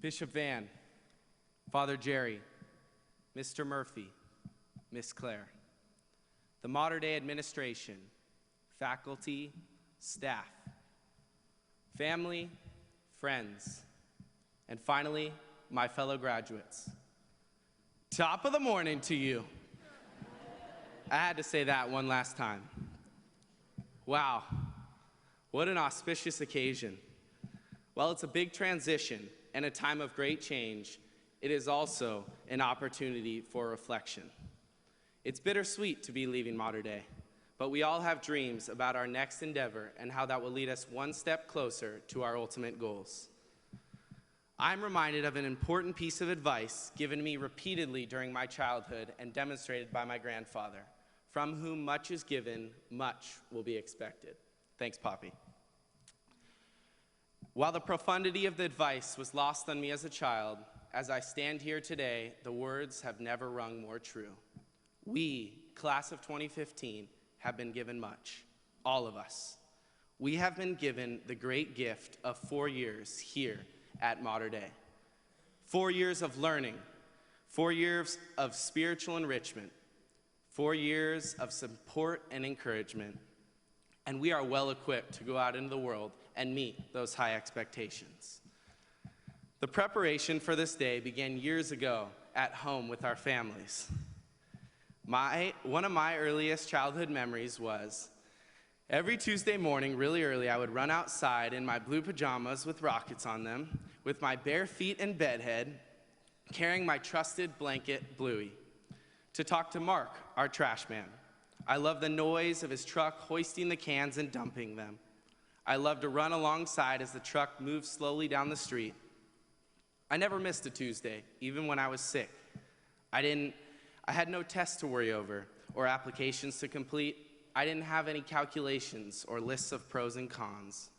Bishop Van, Father Jerry, Mr. Murphy, Miss Claire, the Mater Dei administration, faculty, staff, family, friends, and finally, my fellow graduates. Top of the morning to you. I had to say that one last time. Wow, what an auspicious occasion. While it's a big transition and a time of great change, it is also an opportunity for reflection. It's bittersweet to be leaving Mater Dei, but we all have dreams about our next endeavor and how that will lead us one step closer to our ultimate goals. I'm reminded of an important piece of advice given me repeatedly during my childhood and demonstrated by my grandfather, from whom much is given, much will be expected. Thanks, Poppy. While the profundity of the advice was lost on me as a child, as I stand here today, the words have never rung more true. We, class of 2015, have been given much, all of us. We have been given the great gift of 4 years here at Mater Dei. 4 years of learning, 4 years of spiritual enrichment, 4 years of support and encouragement, and we are well equipped to go out into the world and meet those high expectations. The preparation for this day began years ago at home with our families. One of my earliest childhood memories was every Tuesday morning, really early, I would run outside in my blue pajamas with rockets on them, with my bare feet and bedhead, carrying my trusted blanket, Bluey, to talk to Mark, our trash man. I loved the noise of his truck hoisting the cans and dumping them. I loved to run alongside as the truck moved slowly down the street. I never missed a Tuesday, even when I was sick. I had no tests to worry over or applications to complete. I didn't have any calculations or lists of pros and cons.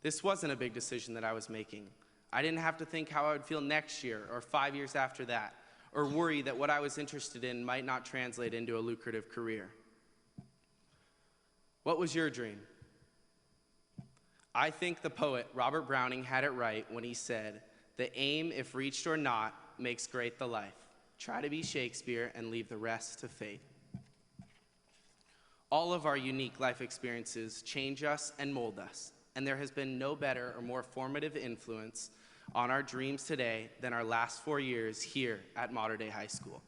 This wasn't a big decision that I was making. I didn't have to think how I would feel next year or 5 years after that, or worry that what I was interested in might not translate into a lucrative career. What was your dream? I think the poet Robert Browning had it right when he said, "The aim, if reached or not, makes great the life. Try to be Shakespeare and leave the rest to fate." All of our unique life experiences change us and mold us, and there has been no better or more formative influence on our dreams today than our last 4 years here at Mater Dei High School.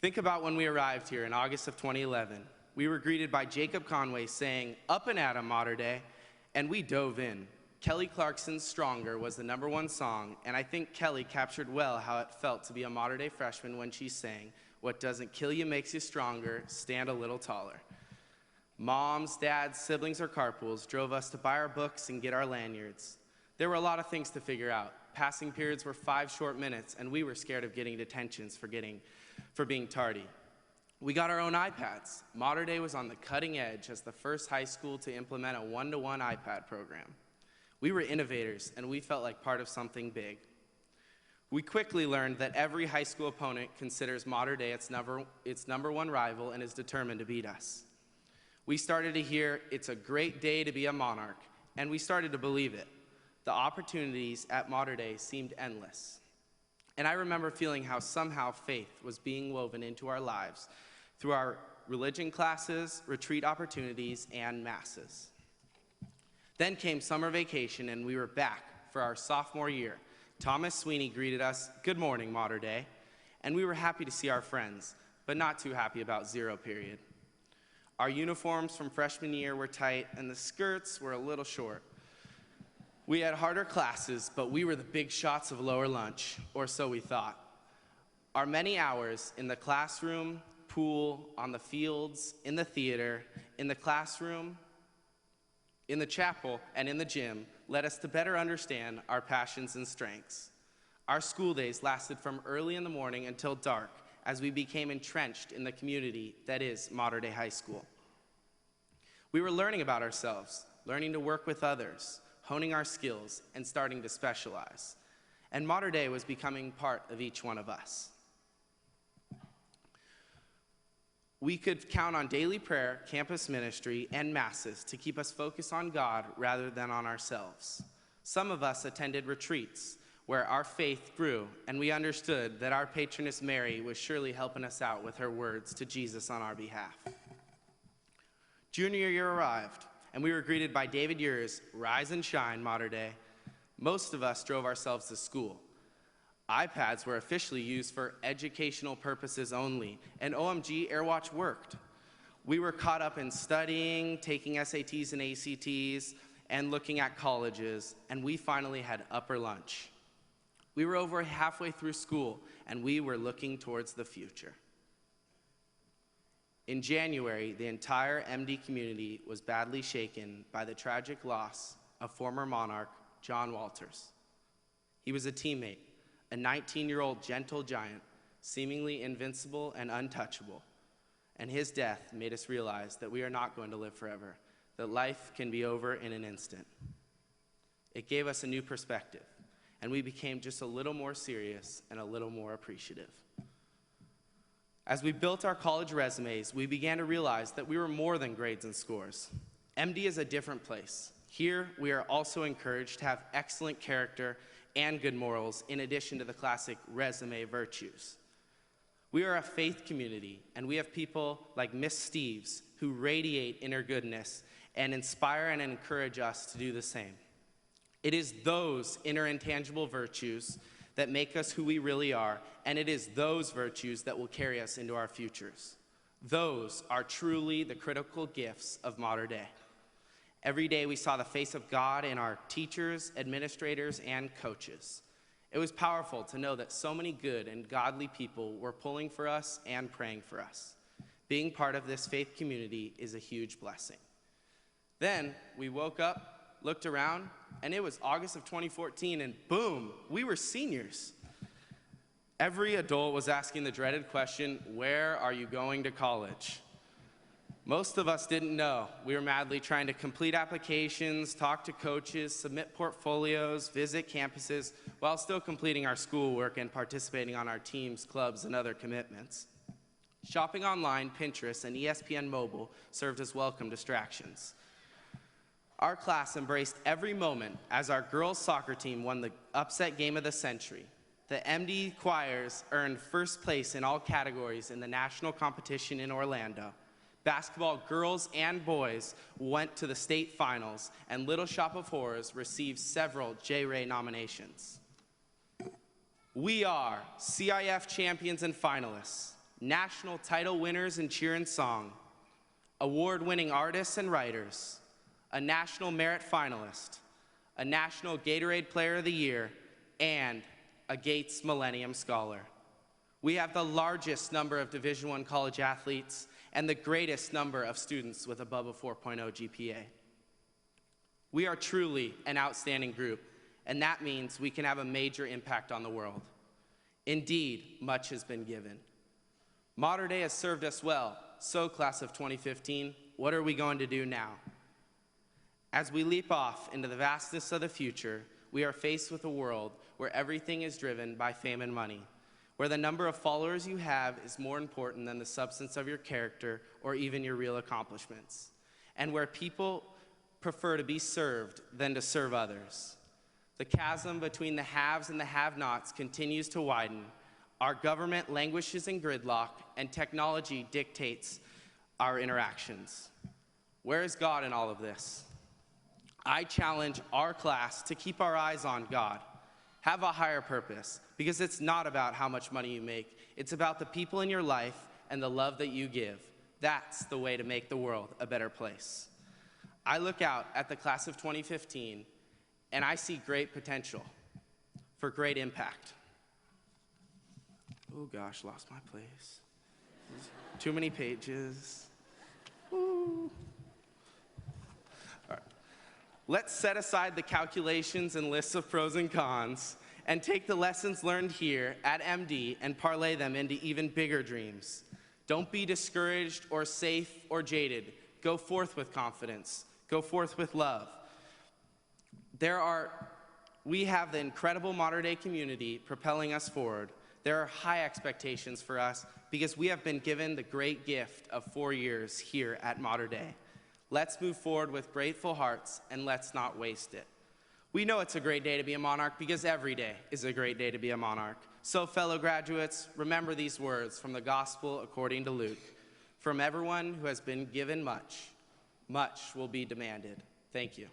Think about when we arrived here in August of 2011. We were greeted by Jacob Conway saying, "Up and at 'em, Mater Dei," and we dove in. Kelly Clarkson's "Stronger" was the #1 song, and I think Kelly captured well how it felt to be a Mater Dei freshman when she sang, "What doesn't kill you makes you stronger, stand a little taller." Moms, dads, siblings, or carpools drove us to buy our books and get our lanyards. There were a lot of things to figure out. Passing periods were 5 short minutes, and we were scared of getting detentions for being tardy. We got our own iPads. Mater Dei was on the cutting edge as the first high school to implement a 1-to-1 iPad program. We were innovators, and we felt like part of something big. We quickly learned that every high school opponent considers Mater Dei its #1 rival and is determined to beat us. We started to hear, "It's a great day to be a Monarch," and we started to believe it. The opportunities at Mater Dei seemed endless. And I remember feeling how somehow faith was being woven into our lives through our religion classes, retreat opportunities, and masses. Then came summer vacation, and we were back for our sophomore year. Thomas Sweeney greeted us, "Good morning, Mater Dei," and we were happy to see our friends, but not too happy about zero period. Our uniforms from freshman year were tight, and the skirts were a little short. We had harder classes, but we were the big shots of lower lunch, or so we thought. Our many hours in the classroom, pool, on the fields, in the theater, in the classroom, in the chapel, and in the gym led us to better understand our passions and strengths. Our school days lasted from early in the morning until dark as we became entrenched in the community that is Mater Dei High School. We were learning about ourselves, learning to work with others, honing our skills, and starting to specialize. And Mater Dei was becoming part of each one of us. We could count on daily prayer, campus ministry, and masses to keep us focused on God rather than on ourselves. Some of us attended retreats, where our faith grew and we understood that our patroness Mary was surely helping us out with her words to Jesus on our behalf. Junior year arrived, and we were greeted by David Ure's Rise and Shine Mater Dei. Most of us drove ourselves to school. iPads were officially used for educational purposes only, and OMG AirWatch worked. We were caught up in studying, taking SATs and ACTs, and looking at colleges, and we finally had upper lunch. We were over halfway through school, and we were looking towards the future. In January, the entire MD community was badly shaken by the tragic loss of former monarch John Walters. He was a teammate, a 19-year-old gentle giant, seemingly invincible and untouchable. And his death made us realize that we are not going to live forever, that life can be over in an instant. It gave us a new perspective, and we became just a little more serious and a little more appreciative. As we built our college resumes, we began to realize that we were more than grades and scores. MD is a different place. Here, we are also encouraged to have excellent character and good morals, in addition to the classic resume virtues. We are a faith community, and we have people like Miss Steves who radiate inner goodness and inspire and encourage us to do the same. It is those inner intangible virtues that make us who we really are, and it is those virtues that will carry us into our futures. Those are truly the critical gifts of Mater Dei. Every day we saw the face of God in our teachers, administrators, and coaches. It was powerful to know that so many good and godly people were pulling for us and praying for us. Being part of this faith community is a huge blessing. Then we woke up, looked around, and it was August of 2014, and boom, we were seniors. Every adult was asking the dreaded question, where are you going to college? Most of us didn't know. We were madly trying to complete applications, talk to coaches, submit portfolios, visit campuses, while still completing our schoolwork and participating on our teams, clubs, and other commitments. Shopping online, Pinterest, and ESPN Mobile served as welcome distractions. Our class embraced every moment as our girls' soccer team won the upset game of the century. The MD choirs earned first place in all categories in the national competition in Orlando. Basketball girls and boys went to the state finals, and Little Shop of Horrors received several J-Ray nominations. We are CIF champions and finalists, national title winners in cheer and song, award-winning artists and writers, a National Merit Finalist, a National Gatorade Player of the Year, and a Gates Millennium Scholar. We have the largest number of Division I college athletes and the greatest number of students with above a 4.0 GPA. We are truly an outstanding group, and that means we can have a major impact on the world. Indeed, much has been given. Mater Dei has served us well, so class of 2015, what are we going to do now? As we leap off into the vastness of the future, we are faced with a world where everything is driven by fame and money, where the number of followers you have is more important than the substance of your character or even your real accomplishments, and where people prefer to be served than to serve others. The chasm between the haves and the have-nots continues to widen. Our government languishes in gridlock, and technology dictates our interactions. Where is God in all of this? I challenge our class to keep our eyes on God. Have a higher purpose, because it's not about how much money you make. It's about the people in your life and the love that you give. That's the way to make the world a better place. I look out at the class of 2015, and I see great potential for great impact. Oh gosh, lost my place. Too many pages. Ooh. All right. Let's set aside the calculations and lists of pros and cons and take the lessons learned here at MD and parlay them into even bigger dreams. Don't be discouraged or safe or jaded. Go forth with confidence. Go forth with love. We have the incredible Mater Dei community propelling us forward. There are high expectations for us because we have been given the great gift of 4 years here at Mater Dei. Let's move forward with grateful hearts, and let's not waste it. We know it's a great day to be a monarch because every day is a great day to be a monarch. So, fellow graduates, remember these words from the Gospel according to Luke. From everyone who has been given much, much will be demanded. Thank you.